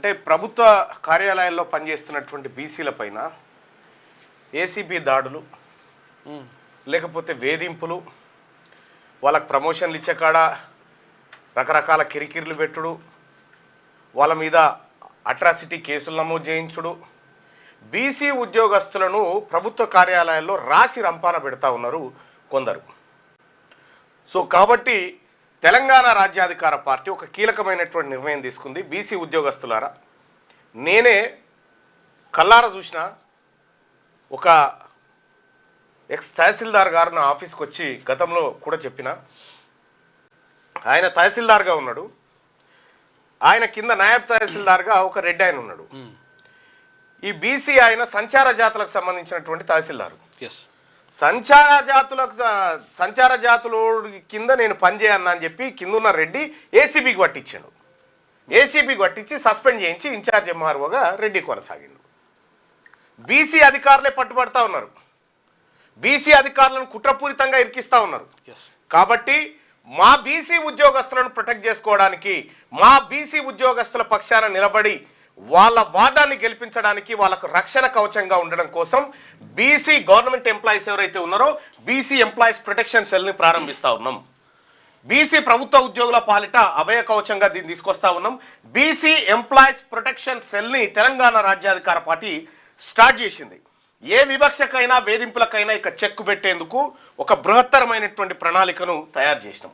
అంటే ప్రభుత్వ కార్యాలయాల్లో పనిచేస్తున్నటువంటి బీసీల పైన ఏసీబీ దాడులు, లేకపోతే వేధింపులు, వాళ్ళకు ప్రమోషన్లు ఇచ్చే కాడ రకరకాల కిరికిర్లు పెట్టుడు, వాళ్ళ మీద అట్రాసిటీ కేసులు నమోదు చేయించుడు, బీసీ ఉద్యోగస్తులను ప్రభుత్వ కార్యాలయాల్లో రాసి రంపాన పెడతా ఉన్నారు కొందరు. సో కాబట్టి తెలంగాణ రాజ్యాధికార పార్టీ ఒక కీలకమైనటువంటి నిర్ణయం తీసుకుంది. బీసీ ఉద్యోగస్తులారా, నేనే కల్లార చూసిన ఒక ఎక్స్ తహసీల్దార్ గారు నా ఆఫీస్కి వచ్చి గతంలో కూడా చెప్పిన, ఆయన తహసీల్దార్గా ఉన్నాడు, ఆయన కింద నాయబ్ తహసీల్దార్గా ఒక రెడ్డి ఆయన ఉన్నాడు. ఈ బీసీ ఆయన సంచార జాతులకు సంబంధించినటువంటి తహసీల్దారు. సంచార జాతుల కింద నేను పనిచేయన్నా అని చెప్పి కింద ఉన్న రెడ్డి ఏసీబీకి పట్టించాడు. ఏసీబీకి పట్టించి సస్పెండ్ చేయించి ఇన్ఛార్జ్ ఎంఆర్ఓగా రెడ్డి కొనసాగిండు. బీసీ అధికారులే పట్టుబడతా ఉన్నారు, బీసీ అధికారులను కుట్రపూరితంగా ఇరికిస్తూ ఉన్నారు. కాబట్టి మా బీసీ ఉద్యోగస్తులను ప్రొటెక్ట్ చేసుకోవడానికి, మా బీసీ ఉద్యోగస్తుల పక్షాన నిలబడి వాళ్ళ వాదాన్ని గెలిపించడానికి, వాళ్ళకు రక్షణ కవచంగా ఉండడం కోసం బీసీ గవర్నమెంట్ ఎంప్లాయీస్ ఎవరైతే ఉన్నారో బీసీ ఎంప్లాయీస్ ప్రొటెక్షన్ సెల్ని ప్రారంభిస్తూ ఉన్నాం. బీసీ ప్రభుత్వ ఉద్యోగుల పాలిట అభయ కవచంగా దీన్ని తీసుకొస్తా ఉన్నాం. బీసీ ఎంప్లాయీస్ ప్రొటెక్షన్ సెల్ని తెలంగాణ రాజ్యాధికార పార్టీ స్టార్ట్ చేసింది. ఏ వివక్షకైనా వేధింపులకైనా ఇక చెక్కు పెట్టేందుకు ఒక బృహత్తరమైనటువంటి ప్రణాళికను తయారు చేసినాం.